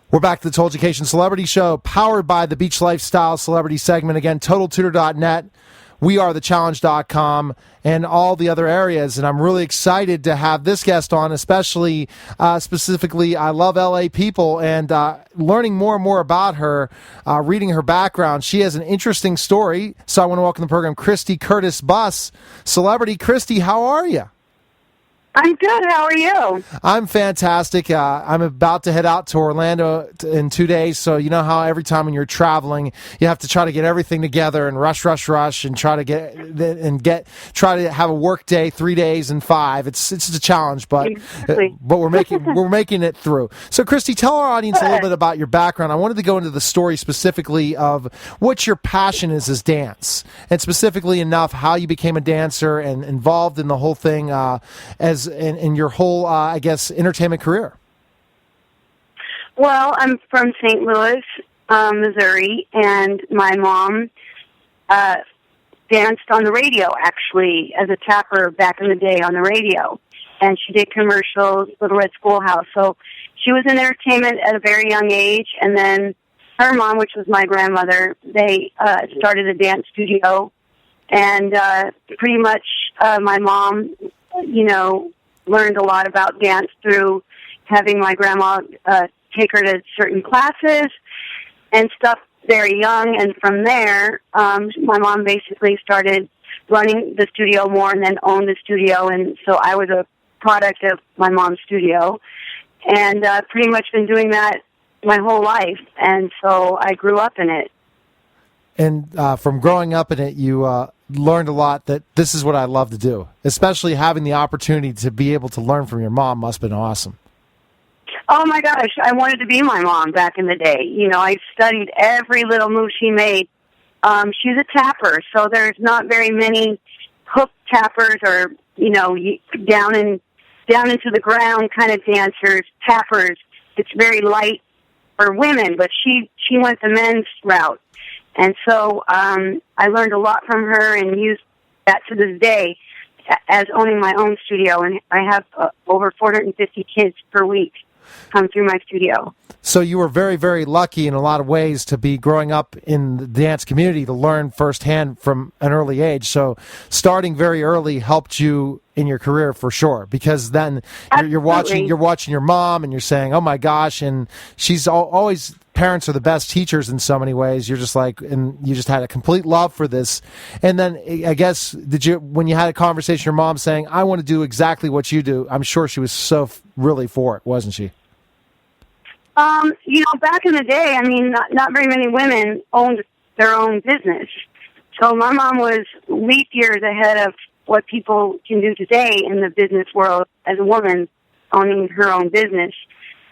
We're back to the Total Education Celebrity Show, powered by the Beach Lifestyle Celebrity segment. Again, TotalTutor.net, WeAreTheChallenge.com, and all the other areas. And I'm really excited to have this guest on, especially, specifically, I love LA people, and learning more and more about her, reading her background. She has an interesting story. So I want to welcome to the program Christy Curtis-Buss. Celebrity Christy, how are you? I'm good. How are you? I'm fantastic. I'm about to head out to Orlando in 2 days. So you know how every time when you're traveling, you have to try to get everything together and rush, and try to try to have a work day, 3 days and 5. It's a challenge, but exactly. but we're making it through. So Christy, tell our audience a little bit about your background. I wanted to go into the story specifically of what your passion is dance, and specifically enough how you became a dancer and involved in the whole thing as in your whole, I guess, entertainment career. Well, I'm from St. Louis, Missouri, and my mom danced on the radio, actually, as a tapper back in the day on the radio. And she did commercials, Little Red Schoolhouse. So she was in entertainment at a very young age. And then her mom, which was my grandmother, they started a dance studio. And pretty much my mom, learned a lot about dance through having my grandma take her to certain classes and stuff very young. And from there, my mom basically started running the studio more and then owned the studio. And so I was a product of my mom's studio, and pretty much been doing that my whole life. And so I grew up in it. And from growing up in it, you learned a lot that this is what I love to do, especially having the opportunity to be able to learn from your mom must have been awesome. Oh, my gosh. I wanted to be my mom back in the day. I studied every little move she made. She's a tapper, so there's not very many hook tappers or, down into the ground kind of dancers, tappers. It's very light for women, but she went the men's route. And so I learned a lot from her and use that to this day as owning my own studio. And I have over 450 kids per week come through my studio. So you were very, very lucky in a lot of ways to be growing up in the dance community to learn firsthand from an early age. So starting very early helped you in your career for sure, because then you're watching your mom and you're saying, oh my gosh, and she's always, parents are the best teachers in so many ways. You're just like, and you just had a complete love for this. And then I guess, when you had a conversation with your mom saying, I want to do exactly what you do, I'm sure she was so really for it, wasn't she? Back in the day, not very many women owned their own business. So my mom was leap years ahead of what people can do today in the business world as a woman owning her own business.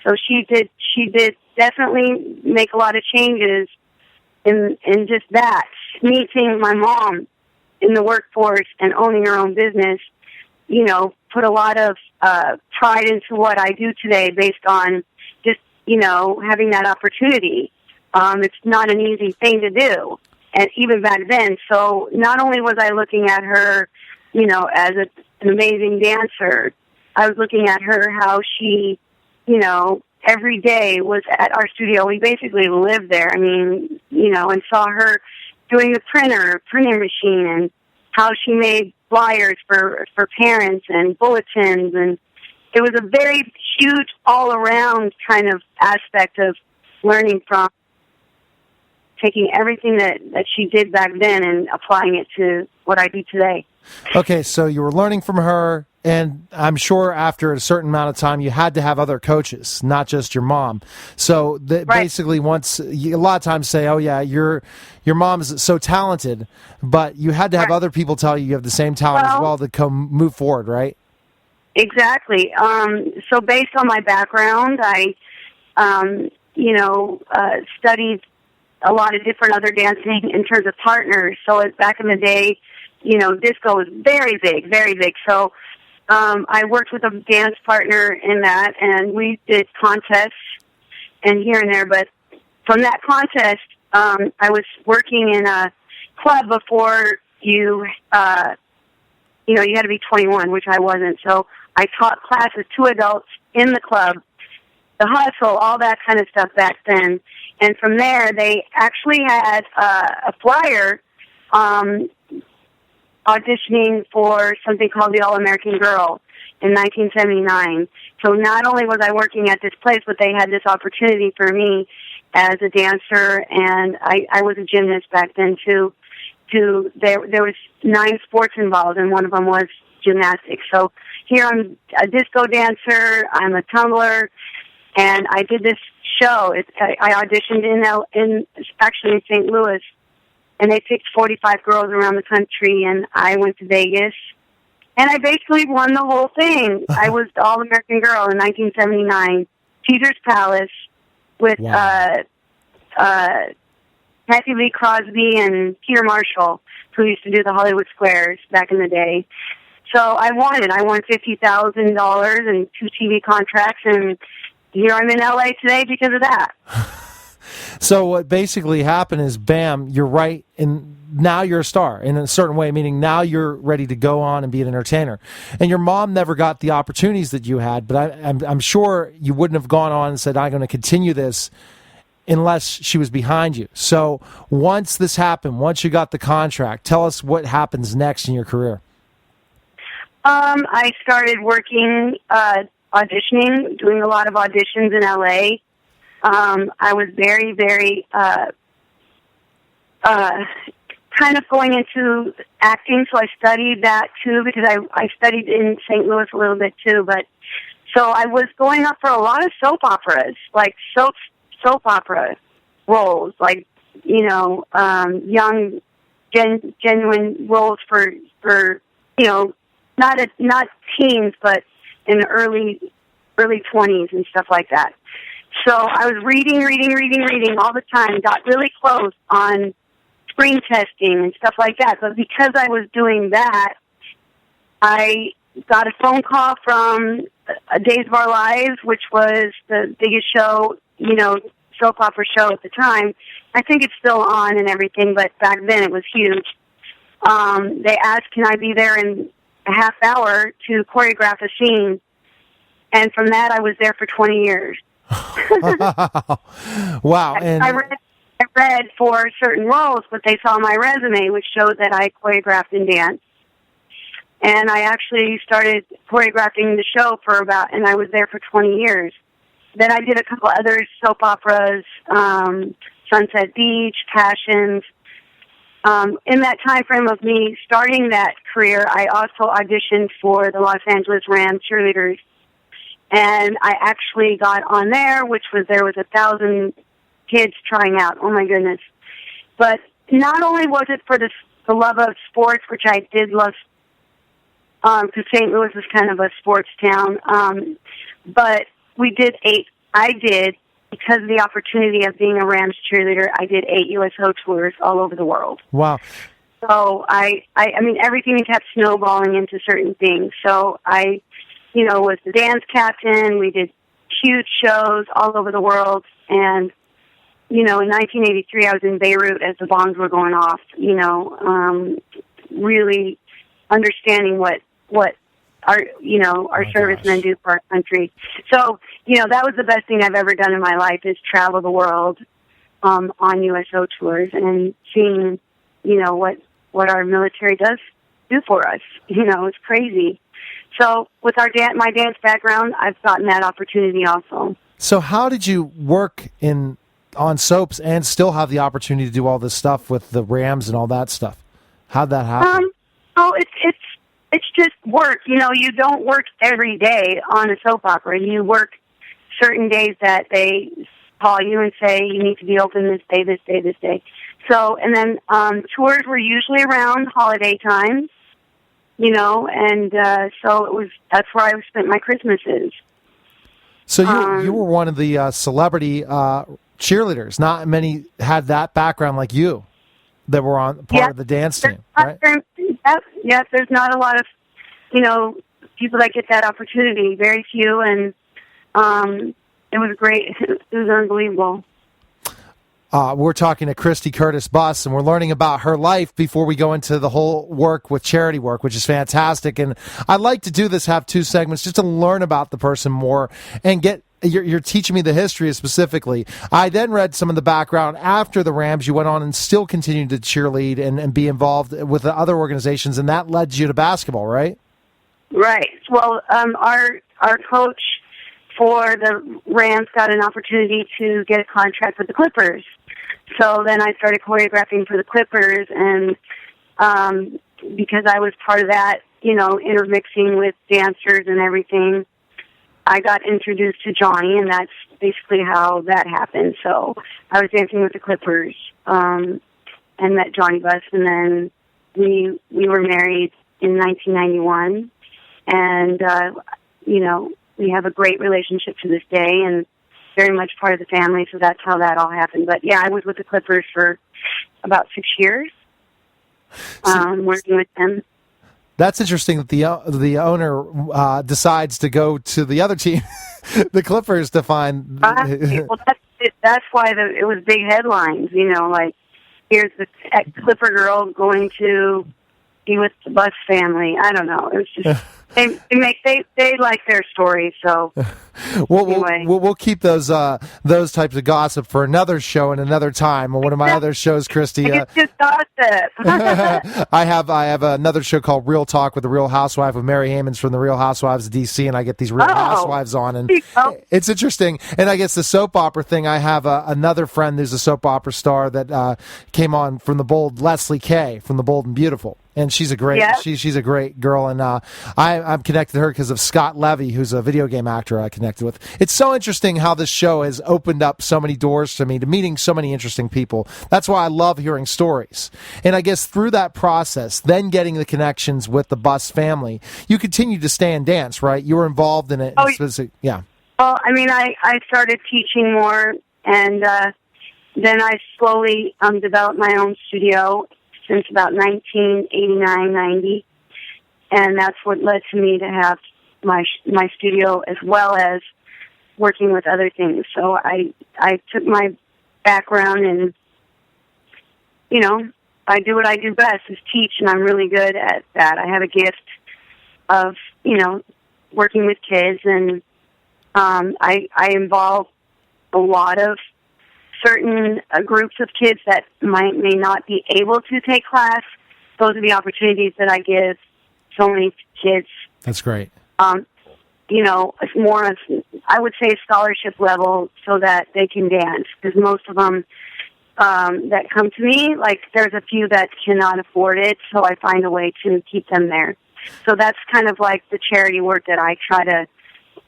So she did definitely make a lot of changes in just that. Me seeing my mom in the workforce and owning her own business, put a lot of pride into what I do today based on just, having that opportunity. It's not an easy thing to do, and even back then. So not only was I looking at her, as an amazing dancer, I was looking at her how she, every day was at our studio. We basically lived there. And saw her doing the printing machine, and how she made flyers for parents and bulletins. And it was a very huge all-around kind of aspect of learning from, taking everything that she did back then and applying it to what I do today. Okay, so you were learning from her, and I'm sure after a certain amount of time you had to have other coaches, not just your mom. So basically, once a lot of times say, "Oh yeah, your mom is so talented," but you had to have other people tell you have the same talent as well to move forward, right? Exactly. So based on my background, I studied a lot of different other dancing in terms of partners. So back in the day, disco was very big, very big. So I worked with a dance partner in that, and we did contests and here and there. But from that contest, I was working in a club before you had to be 21, which I wasn't. So I taught classes to adults in the club the hustle, all that kind of stuff back then. And from there, they actually had a flyer auditioning for something called the All-American Girl in 1979. So not only was I working at this place, but they had this opportunity for me as a dancer, and I was a gymnast back then too. There was 9 sports involved, and one of them was gymnastics. So here I'm a disco dancer, I'm a tumbler, and I did this show. I auditioned in St. Louis, and they picked 45 girls around the country, and I went to Vegas, and I basically won the whole thing. I was the All-American Girl in 1979, Caesar's Palace, with Kathy Lee Crosby and Peter Marshall, who used to do the Hollywood Squares back in the day. So I won it. I won $50,000 and 2 TV contracts, and here I'm in LA today because of that. So what basically happened is, bam, you're right, and now you're a star in a certain way, meaning now you're ready to go on and be an entertainer. And your mom never got the opportunities that you had, but I'm sure you wouldn't have gone on and said, I'm going to continue this unless she was behind you. So once this happened, once you got the contract, tell us what happens next in your career. I started working, auditioning, doing a lot of auditions in LA. I was very, very kind of going into acting, so I studied that too, because I studied in St. Louis a little bit too. But so I was going up for a lot of soap operas, like soap opera roles, like, you know, young, genuine roles for you know, not teens, but in the early 20s and stuff like that. So I was reading all the time, got really close on screen testing and stuff like that. But because I was doing that, I got a phone call from Days of Our Lives, which was the biggest show, you know, soap opera show at the time. I think it's still on and everything, but back then it was huge. They asked, can I be there in a half hour to choreograph a scene? And from that, I was there for 20 years. Wow. And I read for certain roles, but they saw my resume, which showed that I choreographed and danced. And I actually started choreographing the show and I was there for 20 years. Then I did a couple other soap operas, Sunset Beach, Passions. In that time frame of me starting that career, I also auditioned for the Los Angeles Rams cheerleaders. And I actually got on there, there was 1,000 kids trying out. Oh, my goodness. But not only was it for the love of sports, which I did love, because St. Louis is kind of a sports town, but I did, because of the opportunity of being a Rams cheerleader, I did 8 USO tours all over the world. Wow. So I mean, everything kept snowballing into certain things. So I, you know, was the dance captain. We did huge shows all over the world. And, you know, in 1983, I was in Beruit as the bombs were going off, you know, really understanding what our servicemen do for our country. So, you know, that was the best thing I've ever done in my life, is travel the world on USO tours and seeing, you know, what our military does do for us. You know, it's crazy. So with my dance background, I've gotten that opportunity also. So how did you work on soaps and still have the opportunity to do all this stuff with the Rams and all that stuff? How'd that happen? It's just work. You know, you don't work every day on a soap opera. You work certain days that they call you and say you need to be open this day, this day, this day. So, and then tours were usually around holiday times, you know, and so that's where I spent my Christmases. So you were one of the celebrity cheerleaders. Not many had that background like you that were on part of the dance team, right? Yes, there's not a lot of, you know, people that get that opportunity. Very few, and it was great. It was unbelievable. We're talking to Christy Curtis-Buss, and we're learning about her life before we go into the whole work with charity work, which is fantastic. And I'd like to do this, have 2 segments, just to learn about the person more and get you're teaching me the history specifically. I then read some of the background after the Rams. You went on and still continued to cheerlead and be involved with the other organizations, and that led you to basketball, right? Right. Well, our coach for the Rams got an opportunity to get a contract with the Clippers. So then I started choreographing for the Clippers, and because I was part of that, intermixing with dancers and everything, I got introduced to Johnny, and that's basically how that happened. So I was dancing with the Clippers and met Johnny Buss, and then we were married in 1991, and we have a great relationship to this day, and very much part of the family. So that's how that all happened. But yeah, I was with the Clippers for about 6 years, working with them. That's interesting that the owner decides to go to the other team, the Clippers, to find. Well, that's why it was big headlines. Like, here's the Clipper girl going to be with the Buss family. I don't know. It was just they like their story. So anyway. we'll keep those types of gossip for another show and another time. One of my other shows, Christy. It's just gossip. I have another show called Real Talk with the Real Housewife with Mary Hammonds from the Real Housewives of DC, and I get these Real Housewives on, and it's interesting. And I guess the soap opera thing. I have another friend who's a soap opera star that came on from The Bold, Leslie Kay from The Bold and Beautiful. And she's a great she's a great girl, and I'm connected to her because of Scott Levy, who's a video game actor I connected with. It's so interesting how this show has opened up so many doors to me, to meeting so many interesting people. That's why I love hearing stories. And I guess through that process, then getting the connections with the Buss family, you continued to stay and dance, right? You were involved in it. Yeah. Well, I mean, I started teaching more, and then I slowly developed my own studio since about 1989-90, and that's what led to me to have my studio as well as working with other things. So I took my background and, I do what I do best, is teach, and I'm really good at that. I have a gift of, working with kids, and I involve a lot of certain groups of kids that may not be able to take class. Those are the opportunities that I give so many kids. That's great. It's more of, I would say, scholarship level, so that they can dance. Because most of them that come to me, like, there's a few that cannot afford it, so I find a way to keep them there. So that's kind of like the charity work that I try to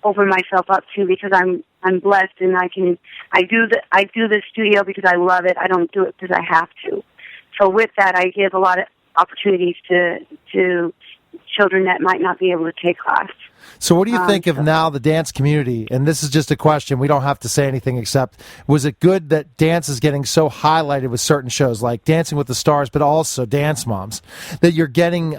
open myself up to, because I'm blessed, and I do the studio because I love it. I don't do it because I have to. So with that, I give a lot of opportunities to children that might not be able to take class. So what do you think of now the dance community? And this is just a question. We don't have to say anything except, was it good that dance is getting so highlighted with certain shows like Dancing with the Stars, but also Dance Moms, that you're getting,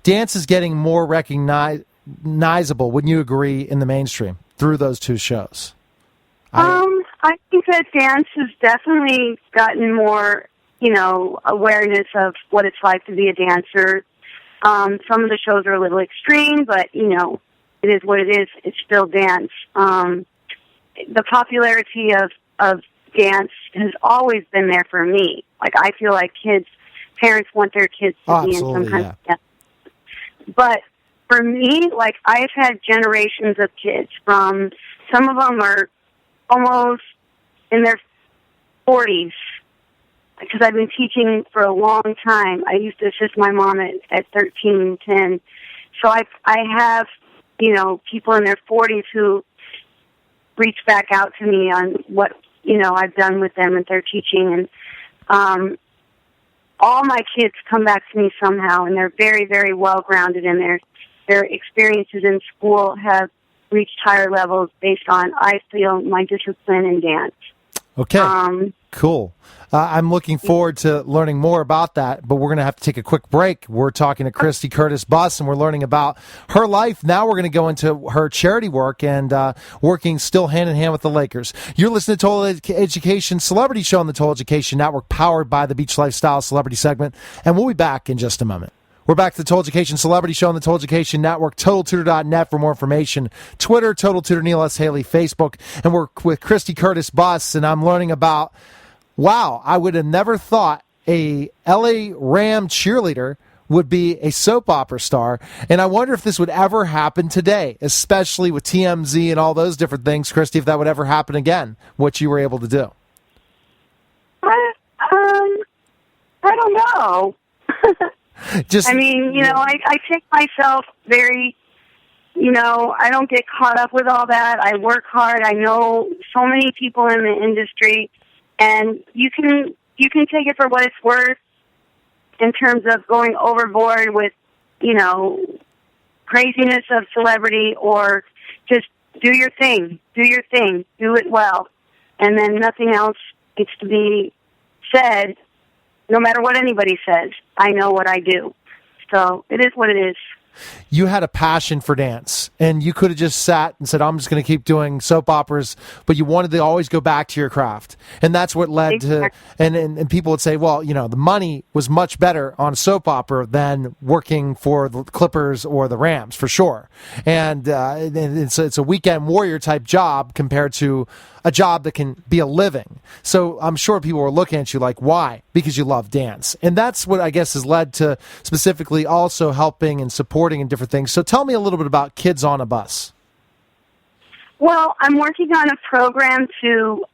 dance is getting more recognizable, wouldn't you agree, in the mainstream through those two shows? I think that dance has definitely gotten more, awareness of what it's like to be a dancer. Some of the shows are a little extreme, but, it is what it is. It's still dance. The popularity of dance has always been there for me. Like, I feel like parents want their kids to be in some kind of dance. But for me, like, I've had generations of kids from, some of them are almost in their 40s, because I've been teaching for a long time. I used to assist my mom at 13, 10. So I have, people in their 40s who reach back out to me on what, I've done with them and their teaching. And all my kids come back to me somehow, and they're very, very well-grounded in their experiences in school have reached higher levels based on, I feel, my discipline and dance. Okay, cool. I'm looking forward to learning more about that, but we're going to have to take a quick break. We're talking to Christy Curtis-Buss, and we're learning about her life. Now we're going to go into her charity work and working still hand-in-hand with the Lakers. You're listening to Total Education Celebrity Show on the Total Education Network, powered by the Beach Lifestyle Celebrity segment, and we'll be back in just a moment. We're back to the Total Education Celebrity Show on the Total Education Network, TotalTutor.net for more information. Twitter, Total Tutor Neil S. Haley, Facebook. And we're with Christy Curtis-Buss, and I'm learning about, wow, I would have never thought a LA Ram cheerleader would be a soap opera star. And I wonder if this would ever happen today, especially with TMZ and all those different things, Christy, if that would ever happen again, what you were able to do. I don't know. I take myself very, I don't get caught up with all that. I work hard. I know so many people in the industry, and you can take it for what it's worth in terms of going overboard with, craziness of celebrity, or just do your thing, do it well, and then nothing else gets to be said. No matter what anybody says, I know what I do. So it is what it is. You had a passion for dance, and you could have just sat and said, I'm just going to keep doing soap operas, but you wanted to always go back to your craft. And that's what led to, and people would say, well, the money was much better on a soap opera than working for the Clippers or the Rams, for sure. And it's a weekend warrior type job compared to a job that can be a living. So I'm sure people were looking at you like, why? Because you love dance. And that's what I guess has led to specifically also helping and supporting and different things. So tell me a little bit about Kids on a Bus. Well, I'm working on a program to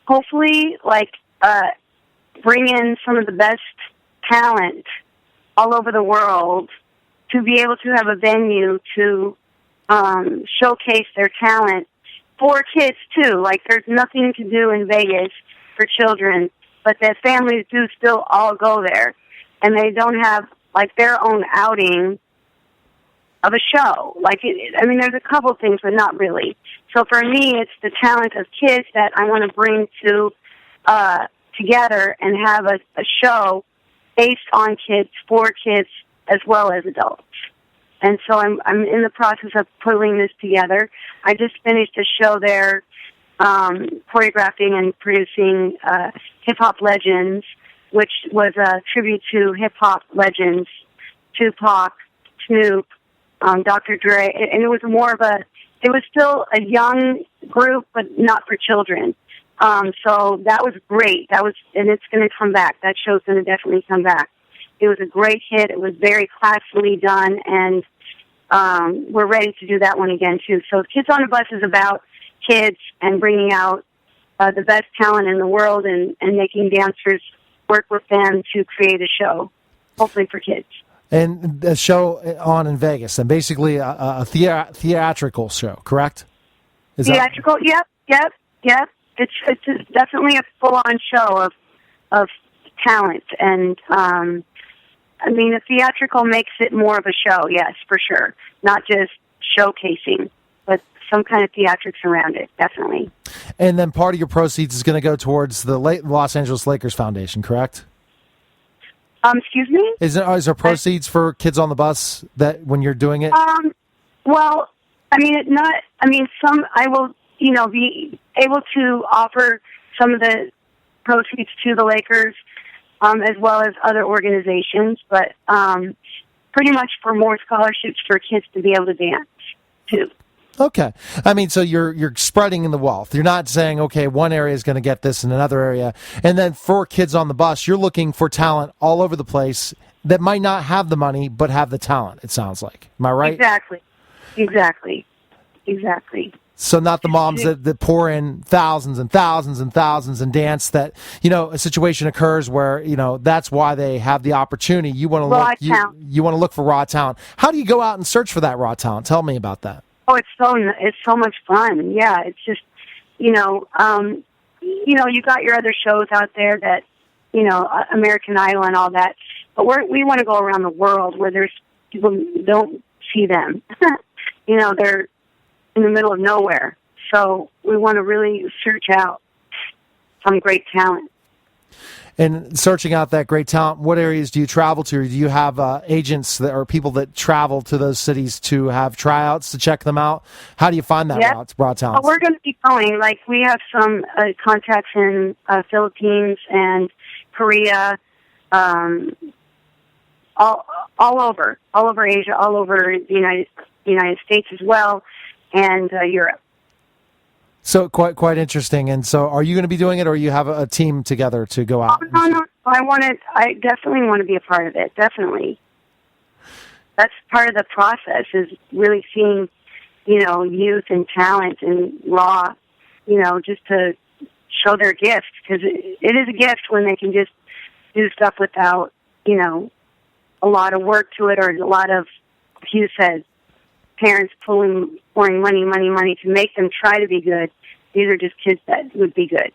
hopefully bring in some of the best talent all over the world to be able to have a venue to showcase their talent for kids too. Like, there's nothing to do in Vegas for children, but their families do still all go there, and they don't have their own outing of a show. There's a couple things, but not really. So for me, it's the talent of kids that I want to bring together and have a show based on kids, for kids, as well as adults. And so I'm in the process of pulling this together. I just finished a show there, choreographing and producing hip-hop legends, which was a tribute to hip-hop legends, Tupac, Snoop, Dr. Dre. And it was it was still a young group, but not for children. So that was great. And it's going to come back. That show's going to definitely come back. It was a great hit. It was very classily done, and we're ready to do that one again, too. So Kids on a Bus is about kids and bringing out the best talent in the world and making dancers work with them to create a show, hopefully for kids. And a show on in Vegas, and basically a theatrical show, correct? Theatrical, yep. It's definitely a full-on show of talent, and a theatrical makes it more of a show, yes, for sure. Not just showcasing, but some kind of theatrics around it, definitely. And then part of your proceeds is going to go towards the Los Angeles Lakers Foundation, correct? Excuse me? Is there proceeds for Kids on the Bus that when you're doing it? I will, be able to offer some of the proceeds to the Lakers, as well as other organizations, but pretty much for more scholarships for kids to be able to dance, too. Okay. So you're spreading in the wealth. You're not saying, okay, one area is going to get this in another area. And then for Kids on the Bus, you're looking for talent all over the place that might not have the money, but have the talent, it sounds like. Am I right? Exactly. So not the moms that pour in thousands and thousands and thousands and dance that, a situation occurs where, that's why they have the opportunity. You want to you want to look for raw talent. How do you go out and search for that raw talent? Tell me about that. Oh, it's so much fun. Yeah, it's just, you got your other shows out there that, American Idol and all that. But we want to go around the world where there's people who don't see them. They're in the middle of nowhere. So we want to really search out some great talent. And searching out that great talent, what areas do you travel to? Or do you have agents or people that travel to those cities to have tryouts to check them out? How do you find that raw talent? We're going to be going. We have some contacts in Philippines and Korea, all all over Asia, all over the United States as well, and Europe. So quite interesting. And so, are you going to be doing it, or you have a team together to go out? No. I definitely want to be a part of it. Definitely. That's part of the process, is really seeing, youth and talent and raw, just to show their gift, because it is a gift when they can just do stuff without, a lot of work to it, or a lot of, like you said, parents pouring money to make them try to be good. These are just kids that would be good.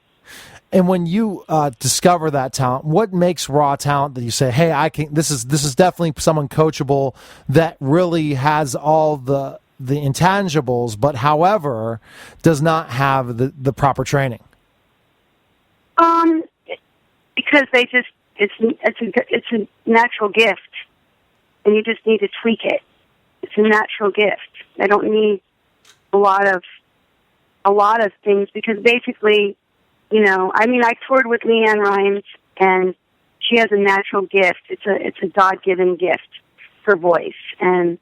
And when you discover that talent, what makes raw talent that you say, "Hey, I can"? This is definitely someone coachable that really has all the intangibles, but however does not have the proper training. Because it's a natural gift, and you just need to tweak it. It's a natural gift. I don't need a lot of things, because basically, I toured with LeAnn Rhymes, and she has a natural gift. It's a God-given gift for voice, and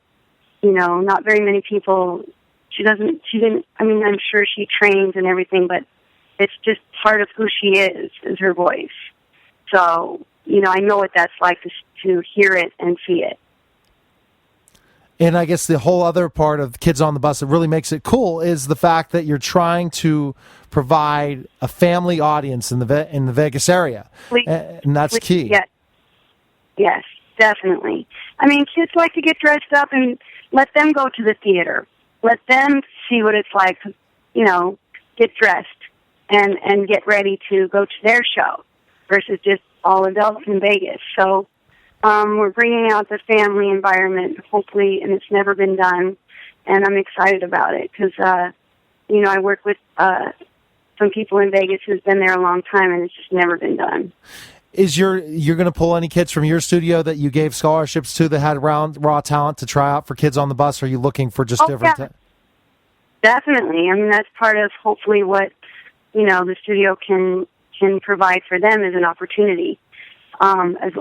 not very many people. She didn't. I'm sure she trains and everything, but it's just part of who she is her voice. So, I know what that's like to hear it and see it. And I guess the whole other part of Kids on the Bus that really makes it cool is the fact that you're trying to provide a family audience in the Vegas area, and that's key. Yes, definitely. Kids like to get dressed up, and let them go to the theater. Let them see what it's like to, get dressed and get ready to go to their show, versus just all adults in Vegas. So we're bringing out the family environment, hopefully, and it's never been done, and I'm excited about it, because, I work with some people in Vegas who's been there a long time, and it's just never been done. Is you're going to pull any kids from your studio that you gave scholarships to that had raw talent to try out for Kids on the Bus, or are you looking for just different? Yeah. Definitely. That's part of hopefully what, the studio can provide for them as an opportunity. As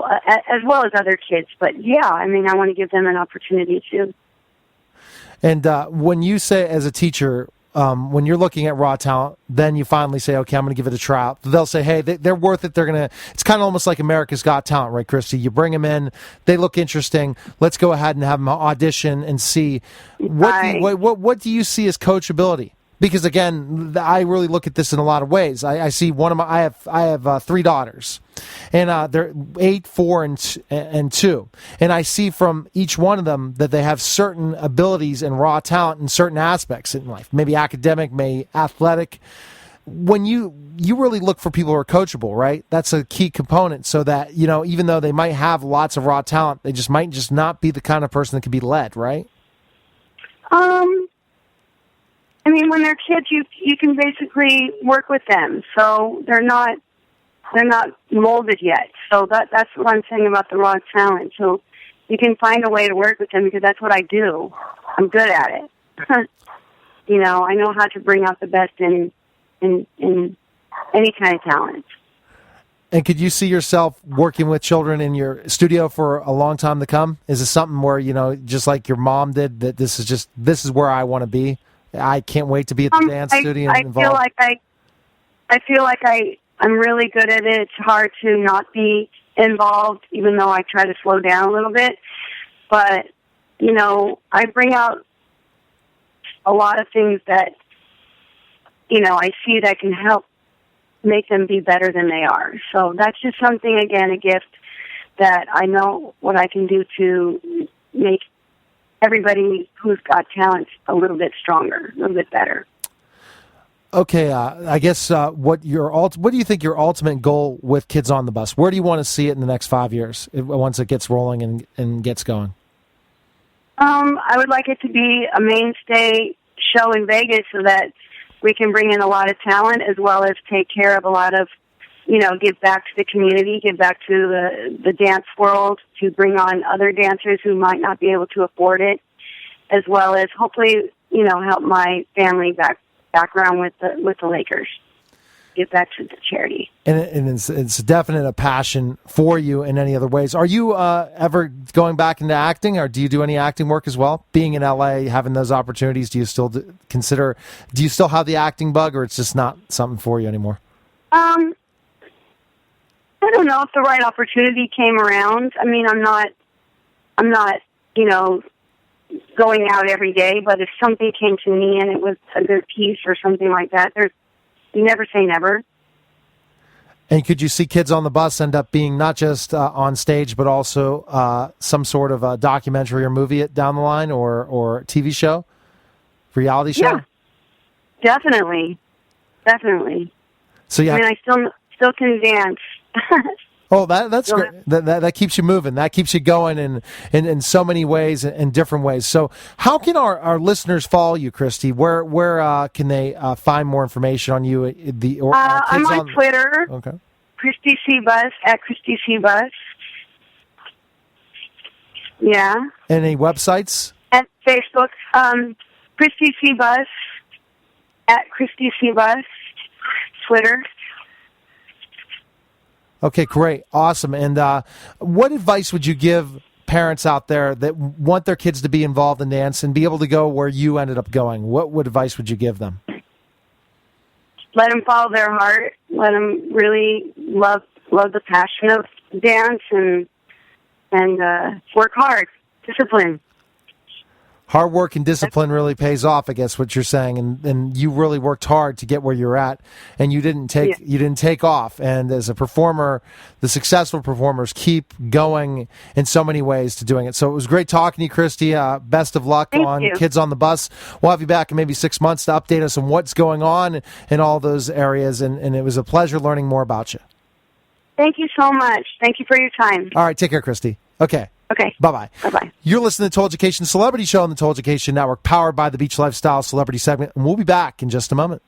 well as other kids. But yeah, I want to give them an opportunity too. And when you say, as a teacher, when you're looking at raw talent, then you finally say, okay, I'm going to give it a try. They'll say, hey, they're worth it. It's kind of almost like America's Got Talent, right, Christy? You bring them in, they look interesting. Let's go ahead and have them audition and see. What do you see as coachability? Because again, I really look at this in a lot of ways. I see I have 3 daughters, and they're 8, 4, and 2. And I see from each one of them that they have certain abilities and raw talent in certain aspects in life, maybe academic, maybe athletic. When you really look for people who are coachable, right? That's a key component, so that, even though they might have lots of raw talent, they might not be the kind of person that can be led, right? When they're kids, you can basically work with them, so they're not molded yet. So that's what I'm saying about the raw talent. So you can find a way to work with them, because that's what I do. I'm good at it. I know how to bring out the best in any kind of talent. And could you see yourself working with children in your studio for a long time to come? Is it something where, just like your mom did, that this is where I want to be? I can't wait to be at the dance studio and involved. I feel like I'm really good at it. It's hard to not be involved, even though I try to slow down a little bit. But, I bring out a lot of things that, I see that can help make them be better than they are. So that's just something, again, a gift that I know what I can do to make everybody who's got talent a little bit stronger, a little bit better. Okay, I guess what do you think your ultimate goal with Kids on the Bus? Where do you want to see it in the next 5 years, once it gets rolling and gets going? I would like it to be a mainstay show in Vegas, so that we can bring in a lot of talent, as well as take care of a lot of, give back to the community, give back to the dance world, to bring on other dancers who might not be able to afford it, as well as hopefully, help my family background with the Lakers. give back to the charity. And it's definitely a passion for you in any other ways. Are you ever going back into acting, or do you do any acting work as well? Being in LA, having those opportunities, do you still do you still have the acting bug, or it's just not something for you anymore? I don't know if the right opportunity came around. I mean, I'm not, going out every day, but if something came to me and it was a good piece or something like that, you never say never. And could you see Kids on the Bus end up being not just on stage, but also some sort of a documentary or movie down the line, or TV show, reality show? Yeah, definitely. So yeah, I mean, I still can dance. Oh, that's great. That keeps you moving. That keeps you going in so many ways and different ways. So how can our listeners follow you, Christy? Where can they find more information on you? I'm on Twitter. Okay. Christy C-Buss, at Christy C-Buss. Yeah. Any websites? At Facebook, Christy C-Buss, at Christy C-Buss. Twitter. Okay, great. Awesome. And what advice would you give parents out there that want their kids to be involved in dance and be able to go where you ended up going? What advice would you give them? Let them follow their heart. Let them really love the passion of dance and work hard. Discipline. Hard work and discipline really pays off, I guess, what you're saying, and you really worked hard to get where you're at, and you didn't take off. And as a performer, the successful performers keep going in so many ways to doing it. So it was great talking to you, Christy. Best of luck on Kids on the Bus. We'll have you back in maybe 6 months to update us on what's going on in all those areas, and it was a pleasure learning more about you. Thank you so much. Thank you for your time. All right, take care, Christy. Okay. Okay. Bye-bye. Bye-bye. You're listening to Toll Education Celebrity Show on the Toll Education Network, powered by the Beach Lifestyle Celebrity segment, and we'll be back in just a moment.